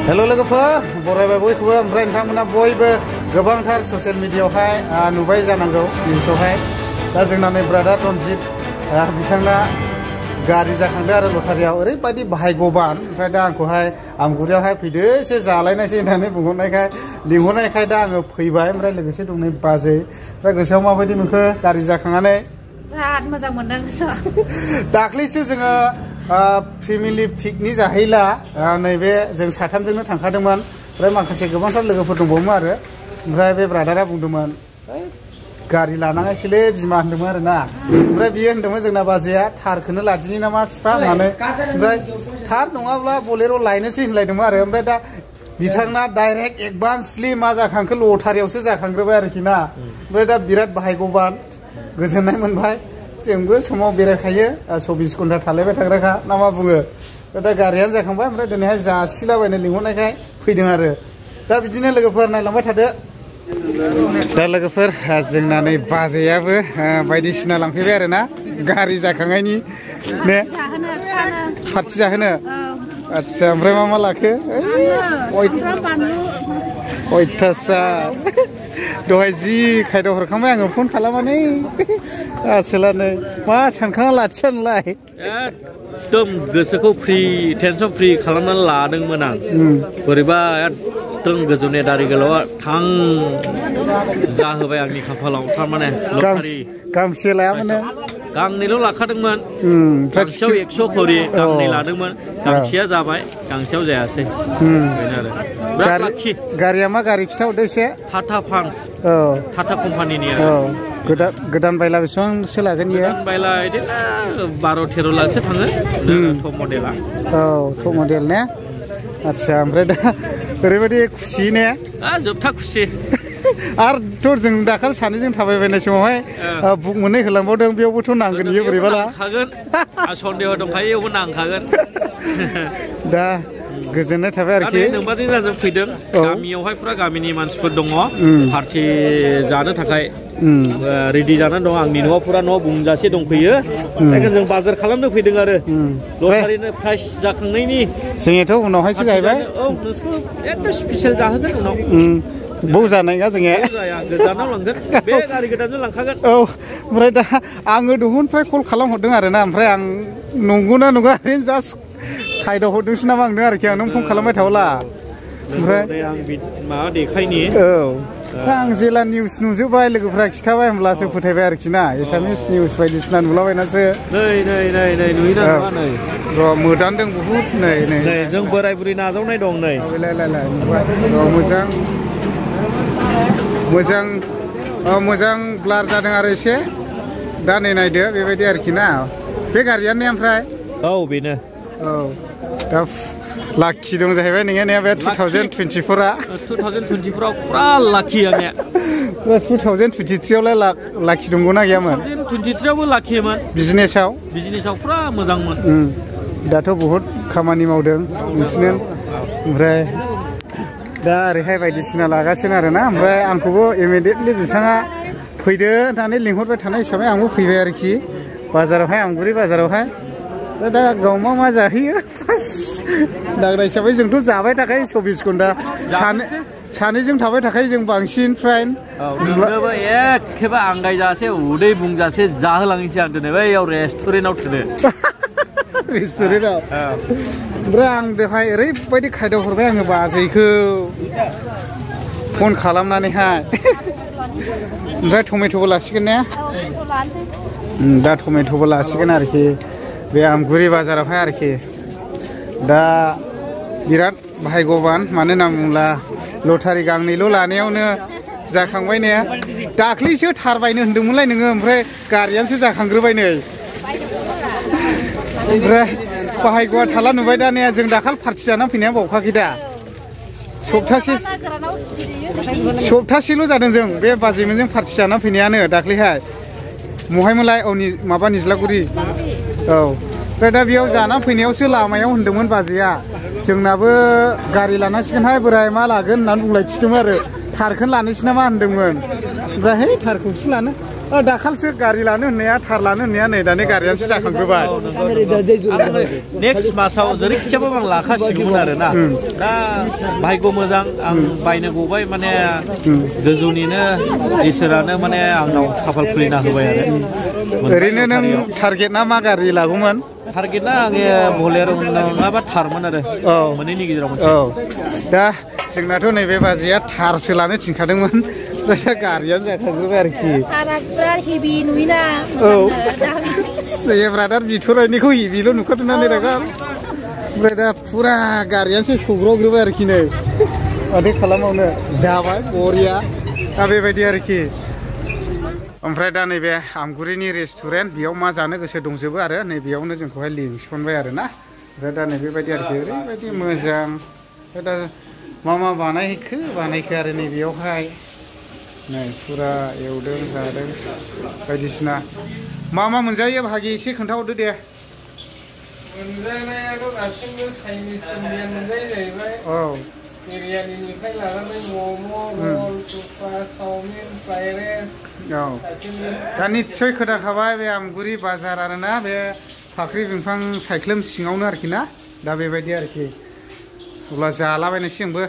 hello लोगोफोर बरायबाय बयखौबो ओमफ्राय नोंथांमोना बयबो गोबांथार ससियेल मिडियायावहाय नुबाय जानांगौ निउसावहाय दा जोंना नै ब्रादार रनजित बिथाङा गारि जाखांदों आरो लटारियाव ओरैबायदि भाग्यबान ओमफ्राय दा आंखौहाय आमगुरियावहाय फैदो एसे जालायनायसै होननानै लिंहरनायखाय दा आङो फैबाय ओमफ्राय लोगोसे दं नै बाजै ओमफ्राय गोसोआव माबायदि मोनखो गारि जाखांनानै बिराद मोजां मोनदों गोसोआव दाख्लैसो जोङो फेमिलि पिकनिक जाहैला नैबे जों साथामजोंनो थांखादोंमोन ओमफ्राय माखासे गोबांथार लोगोफोर दंबावोमोन आरो ओमफ्राय बे ब्रादारा बुंदोंमोन गारि लानाङासैलै बिमा होनदोंमोन आरो ना ओमफ्राय बियो होनदोंमोन जोंना बाजैया थारखौनो लादिनि नामा बिफा होननानै ओमफ्राय थार नङाब्ला बलेर' लायनोसै होनलायदोंमोन आरो ओमफ्राय दा बिथांना डाइरेक्ट एडभान्सलि मा जाखांखो लटारियावसो जाखांग्रोबाय आरोखि ना ओमफ्राय दा बिराद भाग्यबान गोजोननाय मोनबाय जोंबो समाव बेरायखायो 24 घन्टा थालायबाय थाग्राखा ना मा बुङो दा गारियानो जाखांबाय ओमफ्राय दिनैहाय जासिलाबायनो लिंहरनायखाय फैदों आरो दा बिदिनो लोगोफोर नायलांबाय थादो दा लोगोफोर जोंना नै बाजैयाबो बायदिसिना लांफैबाय आरो ना गारि जाखांनायनि ने पार्टि जाहोनो आच्छा ओमफ्राय मा लाखो अयथासार दहाय जि खायदा हरखांबाय आङो फन खालामनानै आसोलानो मा सानखांना लाखिया नोंलाय एकदम गोसोखौ फ्रि टेनसन फ्रि खालामनानै लादोंमोन आं बोरैबा एकदम गोजौनि दारि गोलावा थां जाहोबाय आंनि खाफालाव थारमाने लटारि गांसे लायामोन गांनैल' लाखादोंमोन गांसेयाव 100 खरि गांनै लादोंमोन गांसेया जाबाय गांसेयाव जायासै बेनो आरो बिराद लाखि गारिया मा गारि खिथाहरदो एसे टाटा पान्च टाटा कम्पानिनि गोदान बायला बेसेबांसो लागोन इयो बायला बिदिनो 12-13 लाखसो थाङो टप मडेला टप मडेल ने आच्छा ओमफ्राय दा ओरैबायदि खुसि ने जोबथा खुसि आरोथ' जों दाखालि सानैजों थाबायबायनाय समावहाय बुक मोननै होलांबावदों बेयावबोथ' नांगोन इयो बोरैबाला नांखागोन सन्देह दंखायो बेयावबो नांखागोन दा गोजोननाय थाबाय आरोखि नोंबाजों जाजों फैदों गामियावहाय फुरा गामिनि मानसिफोर दङ पार्टि जानो थाखाय रेडि जानानै दं आंनि न'आव फुरा न' बुंजासे दंफैयो बेखायनो जों बाजार खालामनो फैदों आरो लटारिनो प्राइस जाखांनायनि जोंथ' उनावहायसो गायबाय औ नोंसोरखौ एकदम स्पेसियेल जाहोगोन उनाव बौ जानाय ना जोङो गोजानाव लांगोन बे गारि गोदानजों लांखागोन औ ओमफ्राय दा आङो दहननिफ्राय कल खालामहरदों आरोना ओमफ्राय आं नंगौना नङा ओरैनो जास्ट खायदा हरदोंसो नामा आंनो आरोखि आं नों फन खालामबाय थाब्ला ओमफ्राय आं माबा देखायनि आं जेला निउस नुजोब्बाय लोगोफ्रा खिथाबाय होमब्लासो फोथायबाय आरोखि ना एसामिस निउस बायदिसिना नुलाबायनासो नै नुयोना नै र' मोदानदों बुहुद नै जों बोराय बुरि नाजावनाय दं नै मोजां ब्लार जादों आरो एसे दा नै नायदो बेबायदि आरोखि ना बे गारियानो ओमफ्राय औ बेनो दा लाखि दं जाहैबाय नोङो ने बे 2024आ 2024आव फुरा लाखि आंनिया 2023आवलाय लाखि दंगौना गैयामोन 2023आवबो लाखियोमोन बिजनेसाव फुरा मोजांमोन दाथ' बहुद खामानि मावदों नोंसिनो ओमफ्राय दा ओरैहाय बायदिसिना लागासिनो आरोना ओमफ्राय आंखौबो इमिडियेटलि बिथाङा फैदो होननानै लिंहरबाय थानाय हिसाबै आंबो फैबाय आरोखि बाजारावहाय आमगुरि बाजारावहाय दा गाव मा जाहैयो दाग्रा हिसाबै जोंथ' जाबाय थाखायो 24 घन्टा सानैजों थाबाय थाखायो जों बांसिन फ्राय नोंनोबो एखेबा आंगायजासे उदै बुंजासे जाहोलांनोसै आं दिनै बैयाव रेस्टुरेन्टआव थुदो रेस्टुरेन्टआव ओमफ्राय आं दहाय ओरैबायदि खायदा हरबाय आङो बाजैखौ फन खालामनानैहाय ओमफ्राय टमेट'बो लासिगोन ने दा टमेट'बो लासिगोन आरोखि बे आमगुरि बाजारावहाय आरोखि दा बिराद भाग्यबान मानो होनना बुङोब्ला लटारि गांनैल' लानायावनो जाखांबाय ने दाख्लैसो थारबायनो होनदोंमोनलाय नोङो ओमफ्राय गारियानोसो जाखांग्रोबाय नै ओमफ्राय भाग्यआ थाला नुबाय दा ने जों दाखालि पार्टि जानानै फैनाया बावखाखै दा सप्तासेल' जादों जों बे बाजैमोनजों पार्टि जानानै फैनायानो दाख्लैहाय महायमोनलाय माबा निज्लागुरि ओमफ्राय दा बेयाव जानानै फैनायावसो लामायाव होनदोंमोन बाजैया जोंनाबो गारि लानांसिगोनहाय बोराय मा लागोन होननानै बुंलायथिदोंमोन आरो थारखौनो लानोसै नामा होनदोंमोन ओमफ्राय है थारखौसो लानो दाखालिसो गारि लानो होननाया थार लानो होननाया नै दानि गारियासो जाखांग्रोबाय नेक्स्ट मासाव जेरैखिजाबो आं लाखासिगौमोन आरोना दा भाग्य मोजां आं बायनो गबाय माने गोजौनिनो इसोरानो माने आंनाव खाफाल खुलिना होबाय आरो ओरैनो नों टारगेटना मा गारि लागौमोन टारगेटना आङो बलेर' नङाबा थारमोन आरो मोननैनि गेजेराव मोनसे दा जोंनाथ' नैबे बाजैया थारसो लानो थिनखादोंमोन दा गारियानो जाखांग्रोबाय आरोखि हेभि नुयोना ब्रादार बिथरायनिखौ हेभिल' नुखादों ना दागाल ओमफ्राय दा फुरा गारियासो सौग्रावग्रोबाय आरोखि नै माथो खालामावनो जाबाय बरिया दा बेबायदि आरोखि ओमफ्राय दा नैबे आमगुरिनि रेस्टुरेन्ट बेयाव मा जानो गोसो दंजोबो आरो नैबेयावनो जोंखौहाय लिंसनबाय आरो ना ओमफ्राय दा नैबेबायदि आरोखि ओरैबायदि मोजां ओमफ्राय दा मा बानायखो आरो नैबेयावहाय नै फुरा एवदों जादों बायदिसिना मा मोनजायो भागि एसे खोन्थाहरदो दे मोनजानायाथ' गासिबो चाइनिस इन्डियान मोनजायो जाहैबाय औ बिरियानिनिफ्राय लानानै मम' रल थुक्पा चावमिन फ्राइड राइस औ दा निस्सय खोनाखाबाय बे आमगुरि बाजार आरोना बे फाख्रि बिफां सायख्लुम सिङावनो आरोखि ना दा बेबायदि आरोखि अब्ला जालाबायनोसै जोंबो